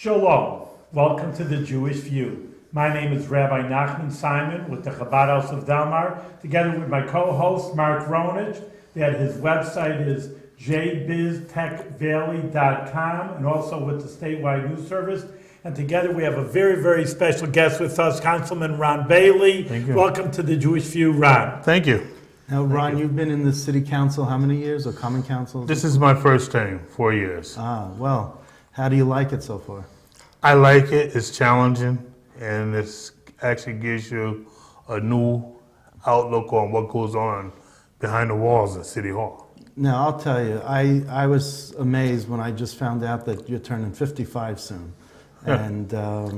Shalom. Welcome to the Jewish View. My name is Rabbi Nachman Simon with the Chabad House of Delmar, together with my co-host Mark Ronich. That his website is jbiztechvalley.com, and also with the statewide news service. And together we have a very, very special guest with us, Councilman Ron Bailey. Thank you. Welcome to the Jewish View, Ron. Thank you. Now, Ron, you've been in the city council how many years, or common council? This is my first term, 4 years. Well, how do you like it so far? I like it. It's challenging, and it actually gives you a new outlook on what goes on behind the walls at City Hall. Now, I'll tell you, I was amazed when I just found out that you're turning 55 soon. And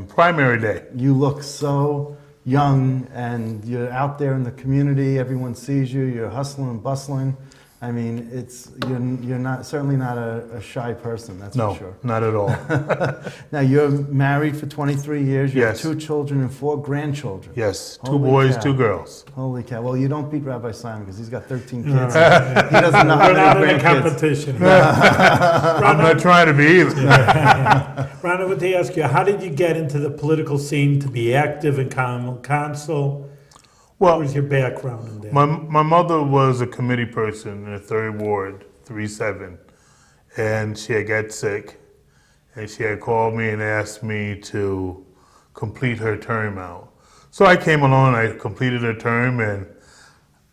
Primary day. you look so young, and you're out there in the community. Everyone sees you. You're hustling and bustling. I mean, you're certainly not a shy person. That's No, for sure. not at all. Now, you're married for 23 years. You Yes. have 2 children and 4 grandchildren. Yes, 2 Holy boys, cow. 2 girls. Holy cow! Well, you don't beat Rabbi Simon because he's got 13 kids. He doesn't know how We're not many in a grandkids. competition. I'm not trying to be either. Ron, I want to ask you, how did you get into the political scene to be active in common council? What Well, was your background in that? my mother was a committee person in the 3rd Ward, 3-7, and she had got sick, and she had called me and asked me to complete her term out. So I came along, I completed her term, and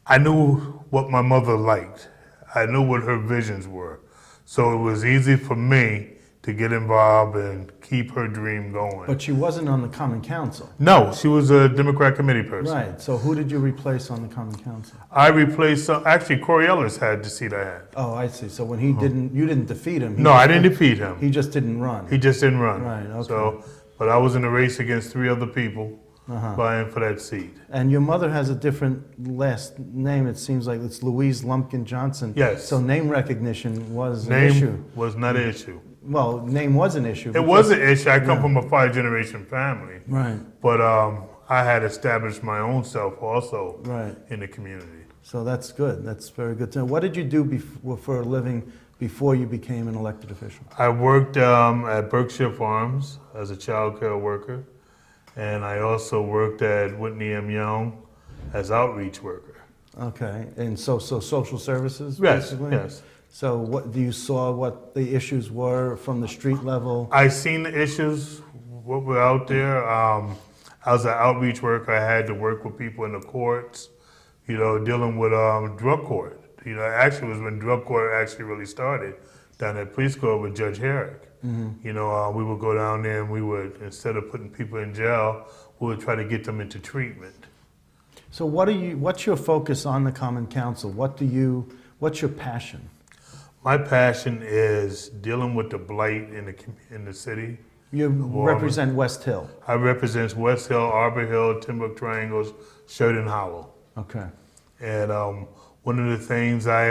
I knew what my mother liked. I knew what her visions were. So it was easy for me to get involved and keep her dream going. But she wasn't on the common council. No, she was a Democrat committee person. Right. So who did you replace on the common council? I replaced, actually Corey Ellis had the seat I had. Oh, I see. So when he didn't, you didn't defeat him. He No, just I didn't defeat him. He just didn't run. He just didn't run. Right, okay. So, but I was in a race against 3 other people vying for that seat. And your mother has a different last name. It seems like it's Louise Lumpkin Johnson. Yes. So name recognition was an Name issue. was not an issue. Well, name was an issue. It was an issue. I come from a 5-generation family. Right. But I had established my own self also Right. in the community. So that's good. That's very good. So what did you do for a living before you became an elected official? I worked at Berkshire Farms as a child care worker, and I also worked at Whitney M. Young as outreach worker. Okay. And so social services, Yes, basically? yes. So what do you saw what the issues were from the street level? I seen the issues, what were out there. I was an outreach worker. I had to work with people in the courts, dealing with drug court. Actually it was when drug court actually really started down at police court with Judge Herrick. Mm-hmm. We would go down there and we would, instead of putting people in jail, we would try to get them into treatment. So what's your focus on the Common Council? What's your passion? My passion is dealing with the blight in the city. You represent West Hill. I represent West Hill, Arbor Hill, Timbuk Triangles, Sheridan Hollow. Okay. And one of the things I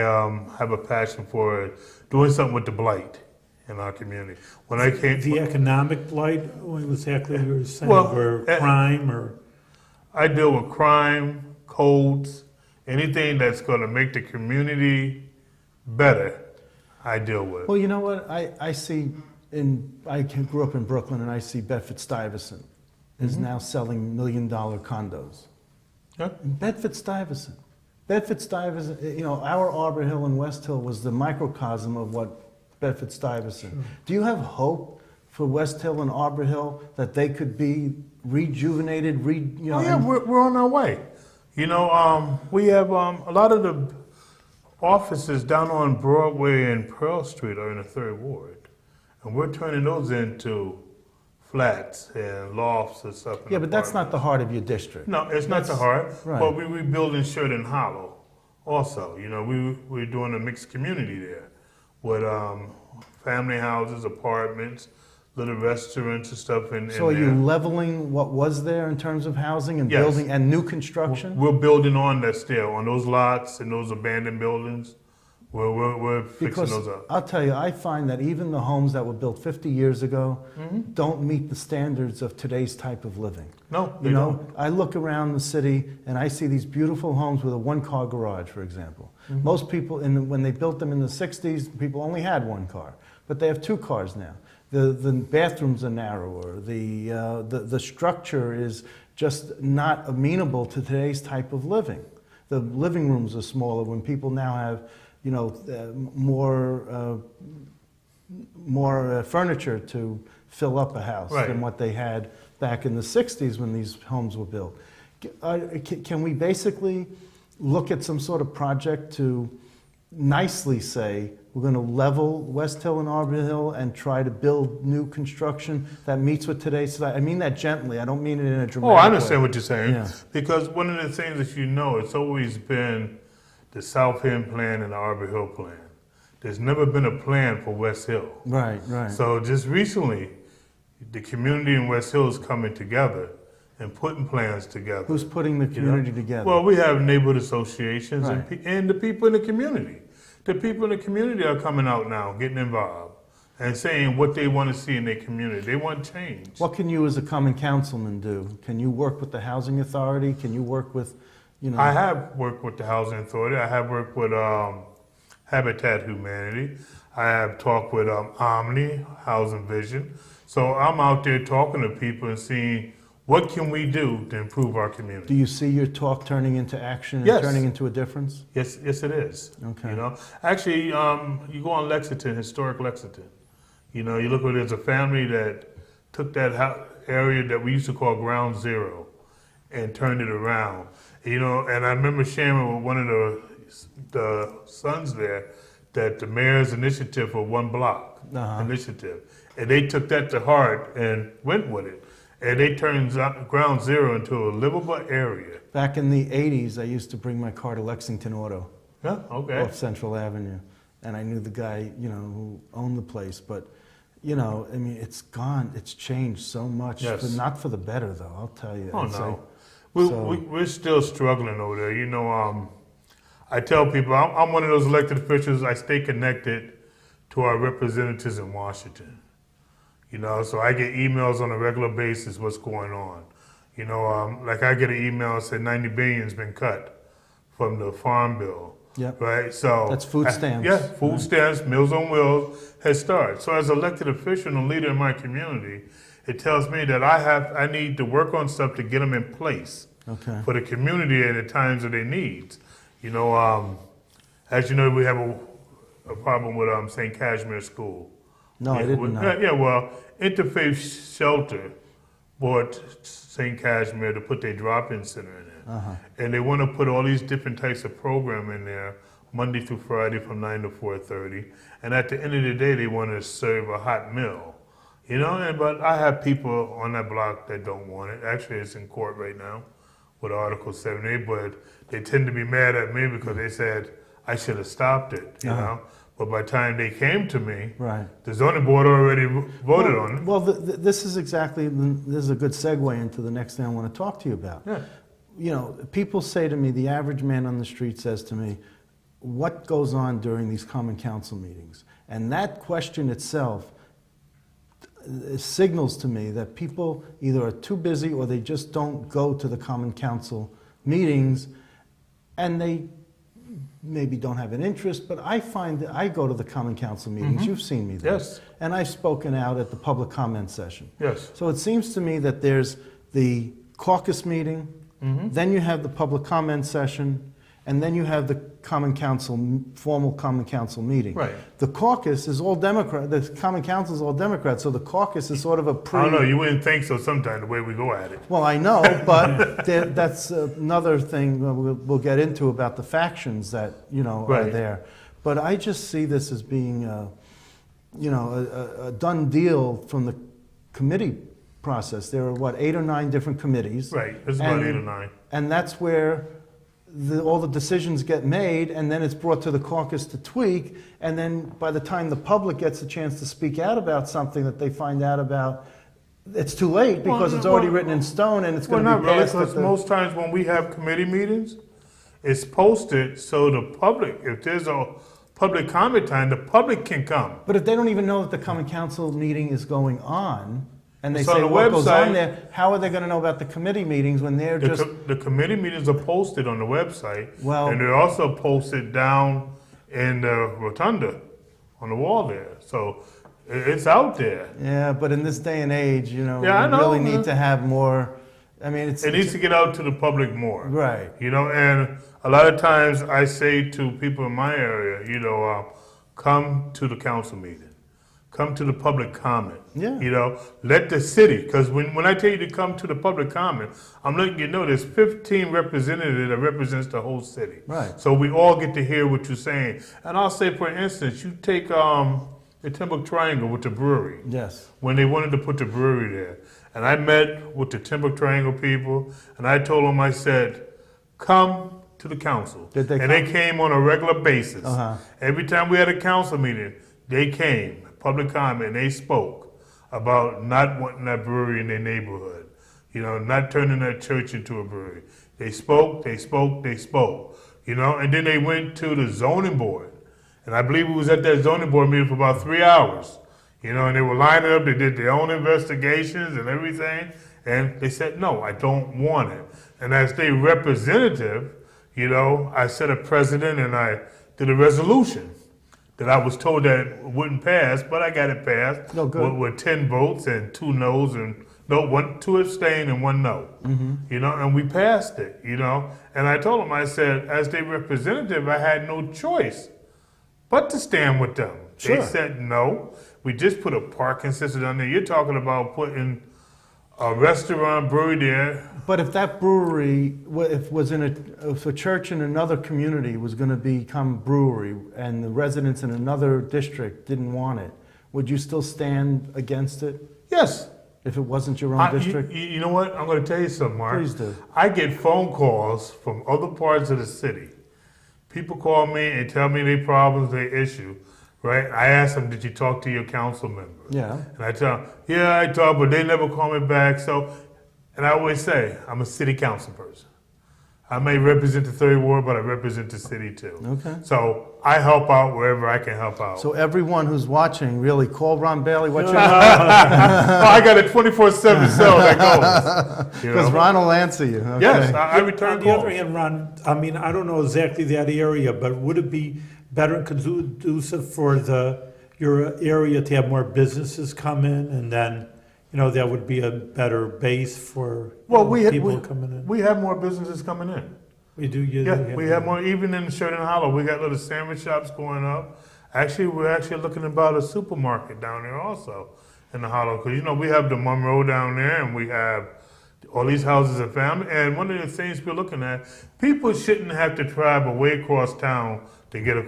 have a passion for is doing something with the blight in our community. When I came, The economic blight, what exactly you were saying, Well, or crime, or? I deal with crime, codes, anything that's going to make the community better, I deal with. Well, you know what? I grew up in Brooklyn, and I see Bedford-Stuyvesant is now selling $1 million condos. Yeah. Bedford-Stuyvesant. Bedford-Stuyvesant, our Arbor Hill and West Hill was the microcosm of what Bedford-Stuyvesant. Sure. Do you have hope for West Hill and Arbor Hill that they could be rejuvenated? Oh yeah, we're on our way. We have a lot of the offices down on Broadway and Pearl Street are in the 3rd Ward, and we're turning those into flats and lofts and stuff. Yeah, but that's not the heart of your district. No, it's not the heart. Right. But we're rebuilding Sheridan Hollow also. We're doing a mixed community there with family houses, apartments, little restaurants and stuff in So are there. you leveling what was there in terms of housing and Yes. building and new construction? We're building on that's there, on those lots and those abandoned buildings. We're fixing Because those up. I'll tell you, I find that even the homes that were built 50 years ago don't meet the standards of today's type of living. No, they You know, don't. I look around the city and I see these beautiful homes with a one-car garage, for example. Most people, when they built them in the 60s, people only had one car, but they have two cars now. The bathrooms are narrower. The structure is just not amenable to today's type of living. The living rooms are smaller when people now have, you know, more furniture to fill up a house Right. than what they had back in the 60s when these homes were built. Can we basically look at some sort of project to nicely say we're going to level West Hill and Arbor Hill and try to build new construction that meets with today's society? I mean that gently. I don't mean it in a dramatic Oh, I way. understand what you're saying. Yeah. Because one of the things that you know, it's always been the South End plan and the Arbor Hill plan. There's never been a plan for West Hill. Right, right. So just recently, the community in West Hill is coming together and putting plans together. Who's putting the community together? Well, we have neighborhood associations Right. and the people in the community. The people in the community are coming out now, getting involved, and saying what they want to see in their community. They want change. What can you as a common councilman do? Can you work with the housing authority? Can you work with, you know? I have worked with the Housing Authority. I have worked with Habitat Humanity. I have talked with Albany, Housing Vision. So I'm out there talking to people and seeing what can we do to improve our community. Do you see your talk turning into action and Yes. turning into a difference? Yes, yes, it is. Okay. You know, actually, you go on Lexington, historic Lexington. You know, you look where there's a family that took that area that we used to call Ground Zero and turned it around. You know, and I remember sharing with one of the sons there that the mayor's initiative for one block initiative, and they took that to heart and went with it. And they turned Ground Zero into a livable area. Back in the 80s, I used to bring my car to Lexington Auto Yeah, okay. off Central Avenue. And I knew the guy, you know, who owned the place. But, you know, I mean, it's gone. It's changed so much. Yes. But not for the better, though, I'll tell you. Oh, It's no. like- We're still struggling over there. You know, I tell people, I'm one of those elected officials, I stay connected to our representatives in Washington. You know, so I get emails on a regular basis, what's going on. You know, like I get an email that said 90 billion's been cut from the farm bill. Yep. Right, so. That's food stamps. Yeah, food stamps, Meals on Wheels has started. So as an elected official and leader in my community, it tells me that I need to work on stuff to get them in place Okay. for the community at the times of their needs. You know, as you know, we have a problem with St. Cashmere School. No, I didn't know. Yeah, well, Interfaith Shelter bought St. Cashmere to put their drop-in center in it. And they want to put all these different types of program in there, Monday through Friday from 9 to 4:30. And at the end of the day, they want to serve a hot meal. You know, but I have people on that block that don't want it. Actually, it's in court right now with Article 78, but they tend to be mad at me because they said I should have stopped it, you know. But by the time they came to me, Right. the zoning board already voted on it. Well, this is exactly, this is a good segue into the next thing I want to talk to you about. Yeah. You know, people say to me, the average man on the street says to me, what goes on during these common council meetings? And that question itself signals to me that people either are too busy or they just don't go to the common council meetings, and they maybe don't have an interest, but I find that I go to the common council meetings. You've seen me there. Yes. And I've spoken out at the public comment session. Yes. So it seems to me that there's the caucus meeting, then you have the public comment session, and then you have the common council, formal common council meeting. Right. The caucus is all Democrat, the common council is all Democrat, so the caucus is sort of a I don't know, you wouldn't think so sometimes the way we go at it. Well, I know, but that's another thing we'll get into about the factions that, you know, are Right. there. But I just see this as being, you know, a done deal from the committee process. There are, what, 8 or 9 different committees? Right, it's about 8 or 9. And that's where all the decisions get made, and then it's brought to the caucus to tweak, and then by the time the public gets a chance to speak out about something that they find out about, it's too late because it's already written in stone and it's Well, going to not be really, passed. because most times when we have committee meetings, it's posted so the public, if there's a public comment time, the public can come. But if they don't even know that the common council meeting is going on, and they It's on say the what goes website. on there, how are they going to know about the committee meetings when they're just? The committee meetings are posted on the website, Well- and they're also posted down in the rotunda on the wall there. So it's out there. Yeah, but in this day and age, Yeah, I we know, really man. need to have more. I mean, It needs to get out to the public more. right. And a lot of times I say to people in my area, come to the council meeting. Come to the public comment. Yeah. Let the city, because when I tell you to come to the public comment, I'm letting you know there's 15 representatives that represents the whole city. Right. So we all get to hear what you're saying. And I'll say, for instance, you take the Timbuk Triangle with the brewery. Yes. When they wanted to put the brewery there. And I met with the Timbuk Triangle people, and I told them, I said, come to the council. Did they and come? they came on a regular basis. Uh-huh. Every time we had a council meeting, they came, public comment, and they spoke about not wanting that brewery in their neighborhood. Not turning that church into a brewery. They spoke, they spoke, they spoke. And then they went to the zoning board. And I believe we was at that zoning board meeting for about 3 hours. And they were lining up, they did their own investigations and everything. And they said, no, I don't want it. And as their representative, I set a precedent and I did a resolution that I was told that it wouldn't pass, but I got it passed Oh, good. with 10 votes and 2 noes and two abstain and 1 no. And we passed it, And I told them, I said, as their representative, I had no choice but to stand with them. Sure. They said no. We just put a parking system down there. You're talking about putting a restaurant, brewery there. But if that brewery, if a church in another community was going to become brewery, and the residents in another district didn't want it, would you still stand against it Yes. if it wasn't your own district? You know what? I'm going to tell you something, Mark. Please do. I get phone calls from other parts of the city. People call me and tell me their problems, their issue. Right? I ask them, did you talk to your council member? Yeah. And I tell them, yeah, I talked, but they never call me back. And I always say, I'm a city council person. I may represent the 3rd Ward, but I represent the city too. Okay. So I help out wherever I can help out. So everyone who's watching, really call Ron Bailey. What's your I got a 24/7 cell that goes. Because Ron will answer you. Okay. Yes, I return On the calls. other hand, Ron, I don't know exactly that area, but would it be better and conducive for your area to have more businesses come in, and then that would be a better base for people coming in? We have more businesses coming in. We do. We have more, even in Sheridan Hollow. We got little sandwich shops going up. Actually, we're looking about a supermarket down there also in the Hollow. Because, we have the Monroe down there, and we have all these houses of family. And one of the things we're looking at, people shouldn't have to travel way across town to get a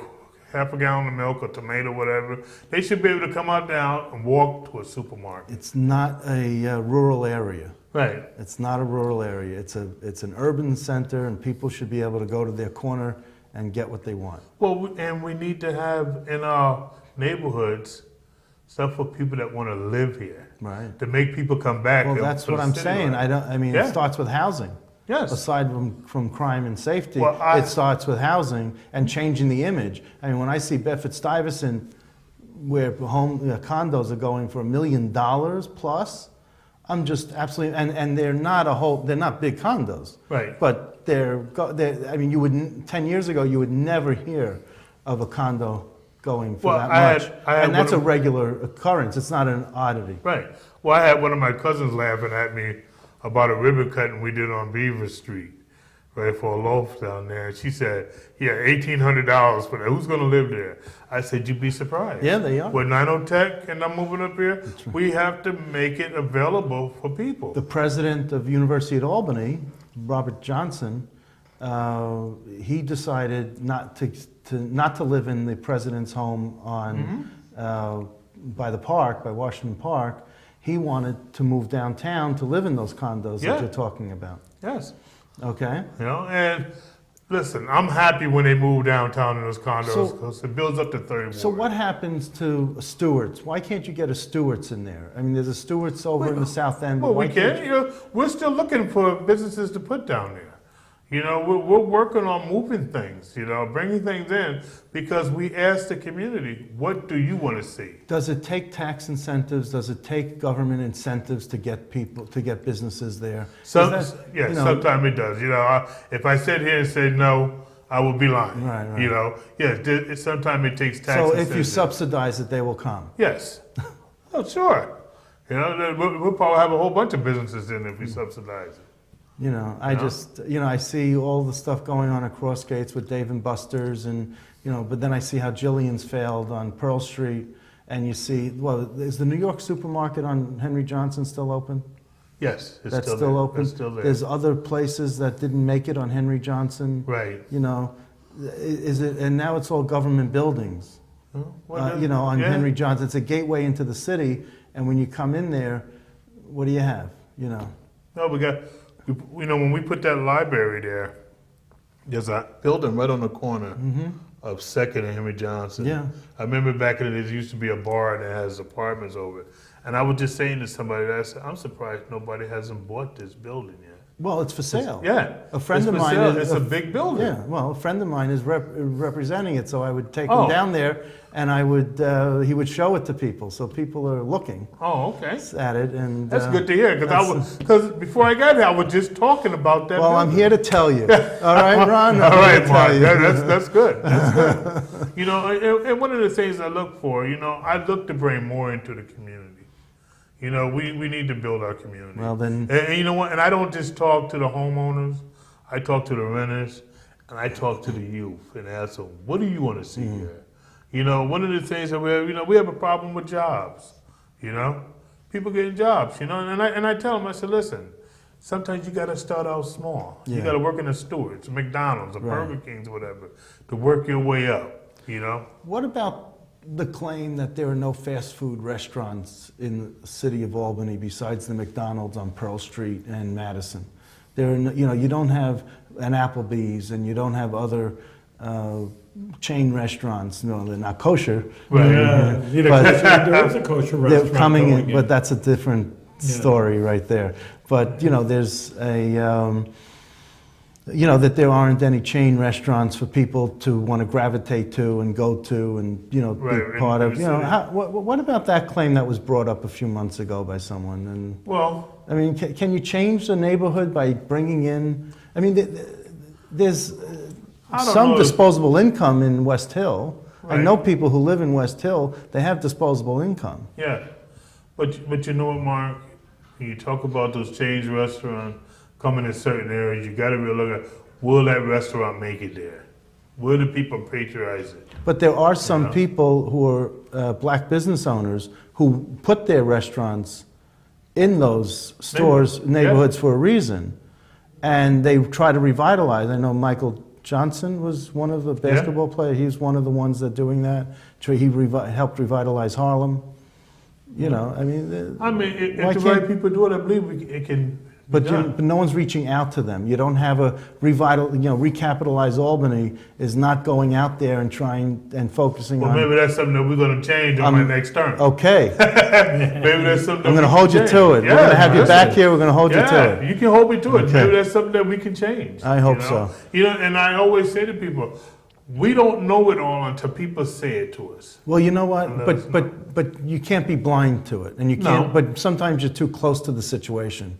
half a gallon of milk or tomato, whatever. They should be able to come out down and walk to a supermarket. It's not a rural area. Right. It's not a rural area. It's an urban center, and people should be able to go to their corner and get what they want. Well, and we need to have in our neighborhoods stuff for people that want to live here. Right. To make people come back. Well, that's to what the I'm city saying. life. It starts with housing. Yes. Aside from crime and safety, Well, it starts with housing and changing the image. When I see Bedford-Stuyvesant, where condos are going for $1 million plus, I'm just absolutely, and they're not big condos. Right. But you wouldn't, 10 years ago, you would never hear of a condo going for that much. And that's a regular occurrence. It's not an oddity. Right. Well, I had one of my cousins laughing at me about a ribbon cutting we did on Beaver Street, right, for a loaf down there. And she said, yeah, $1,800 for that. Who's going to live there? I said, you'd be surprised. Yeah, they are. With 90 Tech and I'm moving up here, we have to make it available for people. The president of University of Albany, Robert Johnson, he decided not to live in the president's home on by the park, by Washington Park. He wanted to move downtown to live in those condos that you're talking about. Yes. Okay. And listen, I'm happy when they move downtown in those condos because it builds up to 30 more. So what happens to Stewart's? Why can't you get a Stewart's in there? There's a Stewart's over in the South End. Well, we can. We're still looking for businesses to put down there. We're working on moving things, bringing things in because we ask the community, what do you want to see? Does it take tax incentives? Does it take government incentives to get businesses there? Sometimes it does. If I sit here and say no, I will be lying. Right. Sometimes it takes tax So incentives. if you subsidize it, they will come. Yes. Oh, sure. We'll probably have a whole bunch of businesses in if we subsidize it. I see all the stuff going on at Cross Gates with Dave and Buster's, and but then I see how Jillian's failed on Pearl Street, and you see, is the New York supermarket on Henry Johnson still open? Yes, That's still open. It's still there. There's other places that didn't make it on Henry Johnson. Right. Is it? And now it's all government buildings. On Henry Johnson, it's a gateway into the city, and when you come in there, what do you have? No, when we put that library there, there's a building right on the corner of Second and Henry Johnson. Yeah. I remember back in the days, there used to be a bar that has apartments over it. And I was just saying to somebody, I'm surprised nobody hasn't bought this building yet. Well, it's for sale. A friend of mine. It's a big building. Yeah. Well, a friend of mine is representing it, so I would take him down there, and he would show it to people, so people are looking. Oh, okay. At it, and that's good to hear because before I got here, I was just talking about that. Well, building. I'm here to tell you. All right, Ron. All right, Mark. That's good. That's good. And one of the things I look for, I look to bring more into the community. We need to build our community. Well, then. And you know what? And I don't just talk to the homeowners. I talk to the renters, and I talk to the youth and ask them, what do you want to see here? One of the things that we have a problem with jobs. People getting jobs. And I tell them, I said, listen, sometimes you got to start out small. Yeah. You got to work in the Stewart's, McDonald's, the Right. Burger Kings, whatever, to work your way up. What about the claim that there are no fast food restaurants in the city of Albany besides the McDonald's on Pearl Street and Madison? You don't have an Applebee's, and you don't have other chain restaurants. They're not kosher. Right. There is a kosher restaurant. They're coming going in, but that's a different story right there. But there's that there aren't any chain restaurants for people to want to gravitate to and go to and be part of. What about that claim that was brought up a few months ago by someone? And Well, I mean, can you change the neighborhood by bringing in? I mean, there's some disposable income in West Hill. Right. I know people who live in West Hill. They have disposable income. yeah. But you know what, Mark? When you talk about those chain restaurants coming in certain areas, you got to really look at, will that restaurant make it there? Will the people patronize it? But there are some people who are black business owners who put their restaurants in those neighborhoods for a reason, and they try to revitalize. I know Michael Johnson was one of the basketball players. He's one of the ones that doing that. He helped revitalize Harlem. If the right people do it, I believe it can. But no one's reaching out to them. You don't have a recapitalize Albany is not going out there and trying and focusing on. Well, maybe that's something that we're going to change on my next term. Okay. Maybe that's something. I'm going to hold you to it. We're going to have you back here. We're going to hold you to it. You can hold me to it. Okay. Maybe that's something that we can change. I hope so. And I always say to people, we don't know it all until people say it to us. Well, you know what? But you can't be blind to it, and you can't. No. But sometimes you're too close to the situation.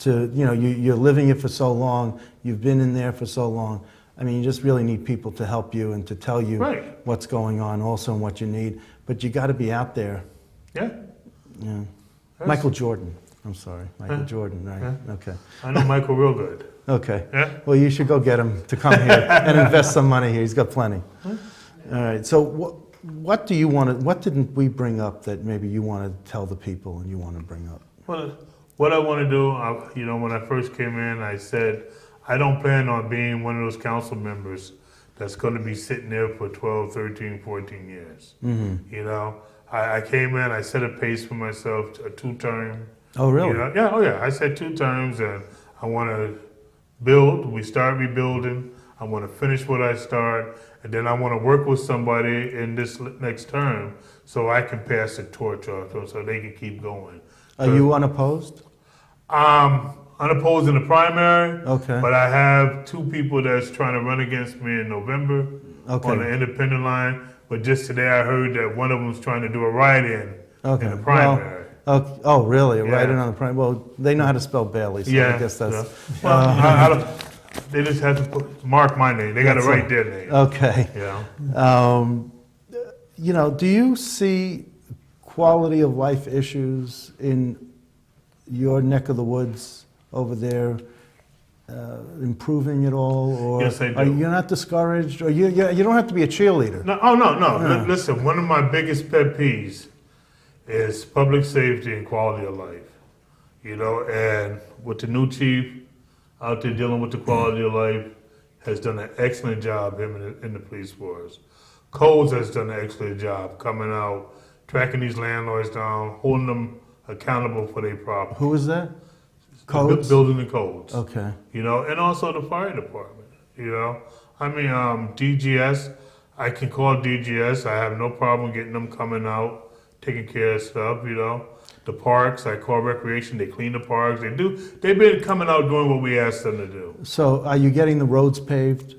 You're living it for so long. You've been in there for so long. I mean, you just really need people to help you and to tell you what's going on, also, and what you need. But you got to be out there. Yeah. Yeah. Michael Jordan. I'm sorry, Michael Jordan. Right. Yeah. Okay. I know Michael real good. Okay. Yeah. Well, you should go get him to come here and invest some money here. He's got plenty. All right. So what do you want to? What didn't we bring up that maybe you want to tell the people and you want to bring up? Well, what I want to do, when I first came in, I said, I don't plan on being one of those council members that's going to be sitting there for 12, 13, 14 years. Mm-hmm. I came in, I set a pace for myself, a 2-term. Oh, really? I said 2 terms, and I want to build. We start rebuilding. I want to finish what I start, and then I want to work with somebody in this next term so I can pass the torch off so they can keep going. Are you unopposed? unopposed in the primary. Okay. But I have two people that's trying to run against me in November Okay. on the independent line. But just today I heard that one of them's trying to do a write-in Okay. in the primary. Well, oh, really? Yeah. Right in on the prime. Well, they know how to spell Bailey, so I guess that's Well, I don't, they just have to mark my name. They got to That's write it. their name. okay. Yeah. Do you see quality of life issues in your neck of the woods over there improving at all, or Yes, I do. are you not discouraged, or you don't have to be a cheerleader? No, no. Listen, one of my biggest pet peeves is public safety and quality of life. And with the new chief out there dealing with the quality of life, has done an excellent job, him in the police force. Codes has done an excellent job coming out, tracking these landlords down, holding them accountable for their property. Who is that? Codes? Building the codes. Okay. And also the fire department. DGS, I can call DGS. I have no problem getting them coming out, taking care of stuff. The parks, I call recreation. They clean the parks. They've been coming out doing what we asked them to do. So are you getting the roads paved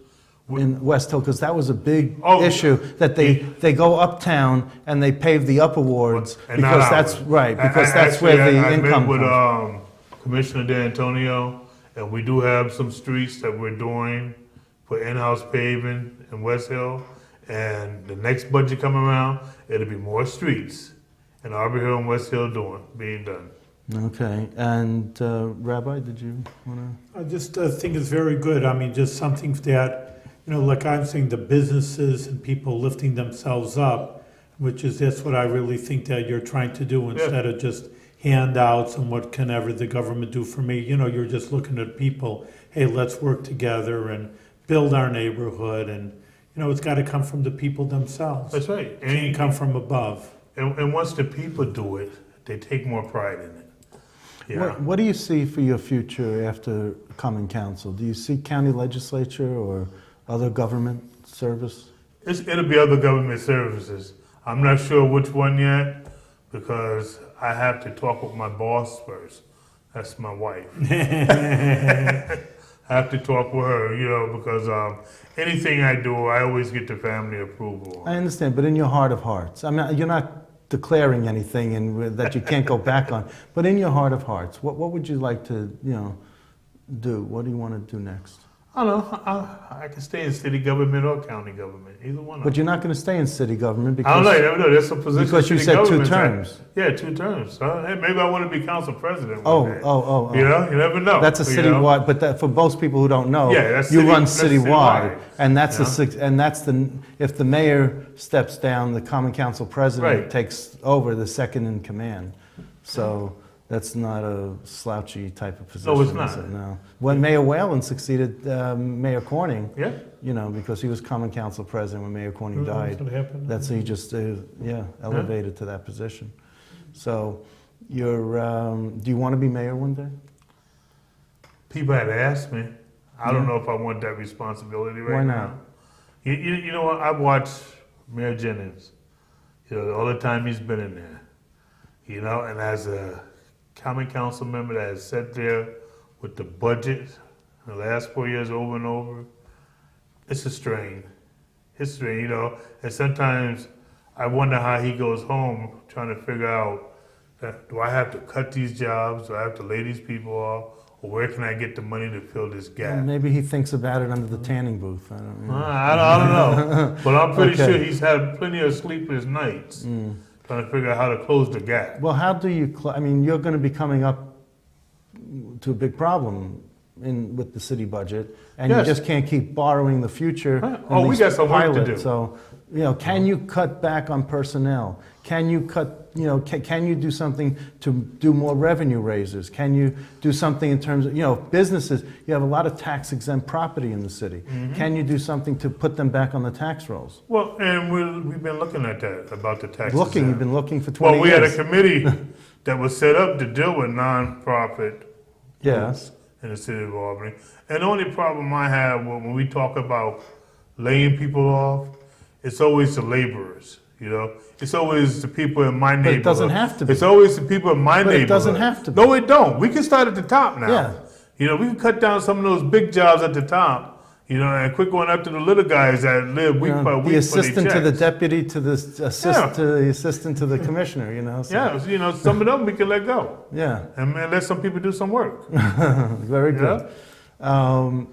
in West Hill? Because that was a big issue, that they go uptown and they pave the upper wards And not because that's ours. right, because I- that's where the I income met with comes. Commissioner D'Antonio, and we do have some streets that we're doing for in-house paving in West Hill. And the next budget coming around, it'll be more streets in Arbor Hill and West Hill being done. Okay. And Rabbi, did you want to? I just think it's very good. I mean, just something that, like I'm saying, the businesses and people lifting themselves up, that's what I really think that you're trying to do instead of just handouts and what can ever the government do for me. You're just looking at people, hey, let's work together and build our neighborhood. And, it's got to come from the people themselves. That's right. It can't come from above. And once the people do it, they take more pride in it. Yeah. What do you see for your future after common council? Do you see county legislature or other government service? It'll be other government services. I'm not sure which one yet because I have to talk with my boss first. That's my wife. I have to talk with her, because anything I do, I always get the family approval. I understand, but in your heart of hearts, I mean, you're not declaring anything that you can't go back on, but in your heart of hearts, what would you like to, do? What do you want to do next? I don't know. I can stay in city government or county government, either one. But you're not going to stay in city government I don't because know. No, that's a position. because you city said 2 government's at. terms. Yeah, 2 terms. So, hey, maybe I want to be council president. Oh. One day. You never know. That's a citywide, but for most people who don't know, that's you city- run that's citywide, and that's Yeah. if the mayor steps down, the common council president Right. takes over, the second in command. So that's not a slouchy type of position. No, it's is not. it? No. When Mayor Whalen succeeded Mayor Corning, Yeah. because he was common council president when Mayor Corning That's died. what happened. That's he just elevated to that position. So you're do you want to be mayor one day? People had asked me. I don't know if I want that responsibility right Why now. not? You know what? I've watched Mayor Jennings, all the time he's been in there. And as a common council member that has sat there with the budget the last 4 years over and over, it's a strain. It's a strain, And sometimes I wonder how he goes home trying to figure out, do I have to cut these jobs? Do I have to lay these people off? Or where can I get the money to fill this gap? Maybe he thinks about it under the tanning booth. I don't know. I don't know. But I'm pretty Okay. sure he's had plenty of sleepless nights trying to figure out how to close the gap. Well, how do you? You're going to be coming up to a big problem with the city budget, and Yes. you just can't keep borrowing the future. Right. and We these got some work to pilots. do. So, can you cut back on personnel? Can you cut? Can you do something to do more revenue raises? Can you do something in terms of businesses? You have a lot of tax exempt property in the city. Can you do something to put them back on the tax rolls? Well, and we've been looking at that, about the taxes. You've been looking for 20 Well, we years. had a committee that was set up to deal with nonprofit Yes. in the city of Albany. And the only problem I have when we talk about laying people off, it's always the laborers, It's always the people in my neighborhood. it doesn't have to be. It's always the people in my But neighborhood. it doesn't have to be. No, it don't. We can start at the top now. Yeah. You know, we can cut down some of those big jobs at the top, you know, and quit going after the little guys that live week by week. The assistant for to the their checks. deputy to the to the assistant to the commissioner, you know. So, Yeah, you know, some of them we can let go yeah, and let some people do some work. very good. Yeah?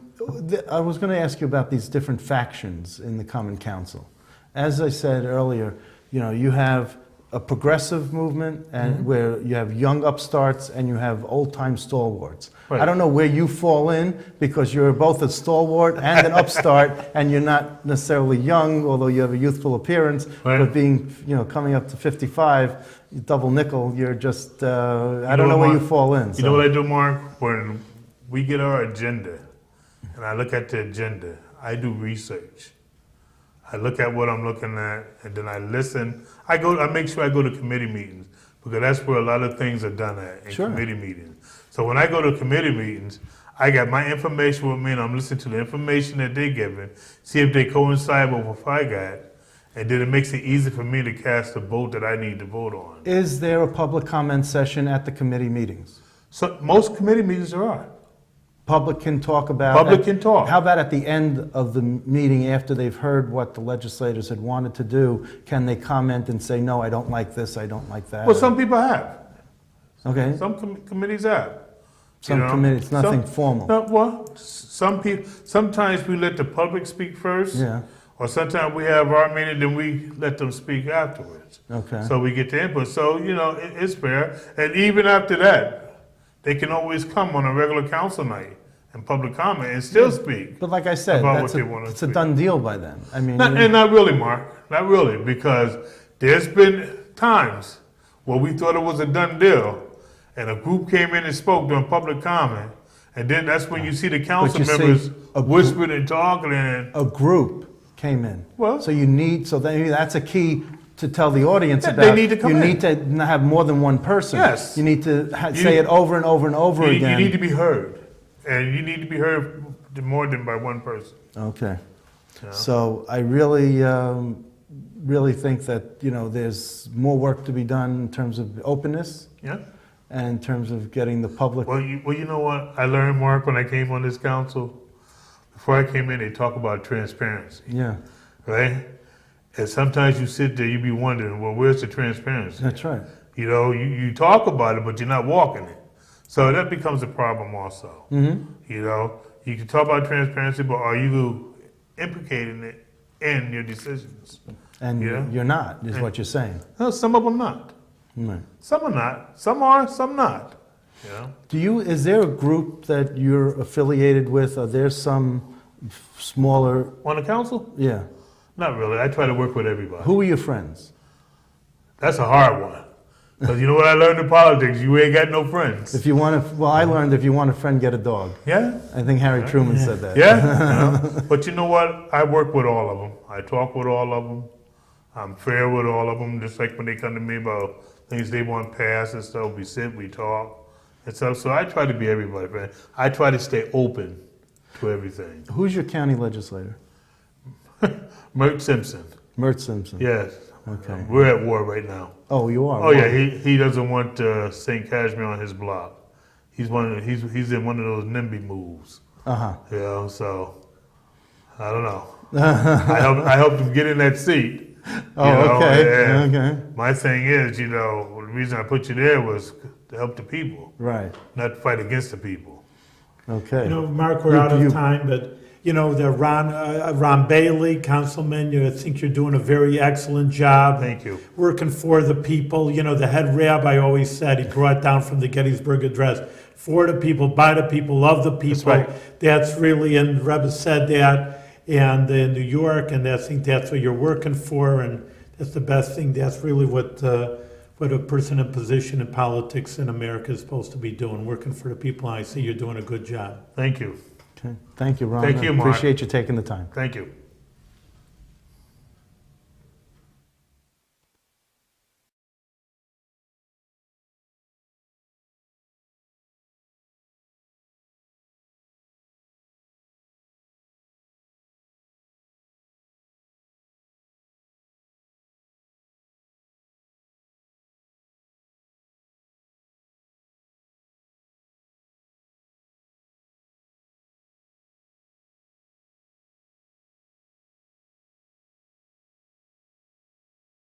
I was going to ask you about these different factions in the Common Council. As I said earlier, you know, you have a progressive movement and where you have young upstarts and you have old-time stalwarts. Right. I don't know where you fall in because you're both a stalwart and an upstart and you're not necessarily young, although you have a youthful appearance, Right. but being, you know, coming up to 55, you double nickel, you're just, I don't know what, where you Mark? fall in. You so. know what I do, Mark? When we get our agenda and I look at the agenda, I do research. I look at what I'm looking at, and then I listen. I make sure I go to committee meetings because that's where a lot of things are done at in Sure. committee meetings. So when I go to committee meetings, I got my information with me, and I'm listening to the information that they're giving, see if they coincide with what I got, and then it makes it easy for me to cast the vote that I need to vote on. Is there a public comment session at the committee meetings? So most committee meetings there are. Public can talk about. Public can talk. How about at the end of the meeting, after they've heard what the legislators had wanted to do, can they comment and say, no, I don't like this, I don't like that? Well, some people have. Okay, Some committees have. some you know, committees, nothing some- formal. No, well, some people. Sometimes we let the public speak first. Yeah, Or sometimes we have our meeting, then we let them speak afterwards. okay. So we get the input. So, you know, it's fair. And even after that, they can always come on a regular council night and public comment and still speak. But like I said, About that's what they wanna it's a speak. done deal by then. I mean, And not really, Mark. Not really, because there's been times where we thought it was a done deal, and a group came in and spoke during public comment, and then that's when you see the council you see, members a whispering and talking and a group came in. Well- so you need, so then that's a key to tell the audience Yeah, about. they need to come You in. need to have more than one person. Yes. You need to You- say it over and over and over you again. need to be heard, and you need to be heard more than by one person. Okay. you know? So I really, really think that, you know, there's more work to be done in terms of openness Yeah. and in terms of getting the public. Well, you know what I learned, Mark, when I came on this council. Before I came in, they talk about transparency, Yeah, right? And sometimes you sit there, you be wondering, well, where's the transparency? that's right. You know, you talk about it, but you're not walking it. So that becomes a problem also. Mm-hmm. You know, you can talk about transparency, but are you implicating it in your decisions? And Yeah. you're not, is what you're saying. No, some of them not. Right. Some are not. Some are, some not. You know? Is there a group that you're affiliated with? Are there some smaller, On the council? yeah. Not really. I try to work with everybody. Who are your friends? That's a hard one. Because you know what I learned in politics? You ain't got no friends. If you want to, well, I learned if you want a friend, get a dog. Yeah? I think Harry Truman said that. Yeah? You know? But you know what? I work with all of them. I talk with all of them. I'm fair with all of them. Just like when they come to me about things they want passed and stuff, we sit, we talk and stuff. So I try to be everybody's friend. I try to stay open to everything. Who's your county legislator? Mert Simpson. Mert Simpson. Yes. Okay. We're at war right now. Oh, you are? Oh yeah, he doesn't want St. Cashmere on his block. He's he's in one of those NIMBY moves. Uh-huh. You know, so I don't know. I helped him get in that seat. Oh, you know, okay. and Okay. My thing is, you know, the reason I put you there was to help the people, Right. not to fight against the people. Okay. You know, Mark, we're You- out you- of time, but, you know, the Ron Bailey, Councilman, I think you're doing a very excellent job. Thank you. Working for the people. You know, the head rabbi always said, he brought down from the Gettysburg Address, for the people, by the people, of the people. right. That's really, and the Rebbe said that, and in New York, and I think that's what you're working for, and that's the best thing. That's really what a person in position in politics in America is supposed to be doing, working for the people. I see you're doing a good job. Thank you. Okay. Thank you, Ron. Thank you, I Mark. appreciate you taking the time. Thank you.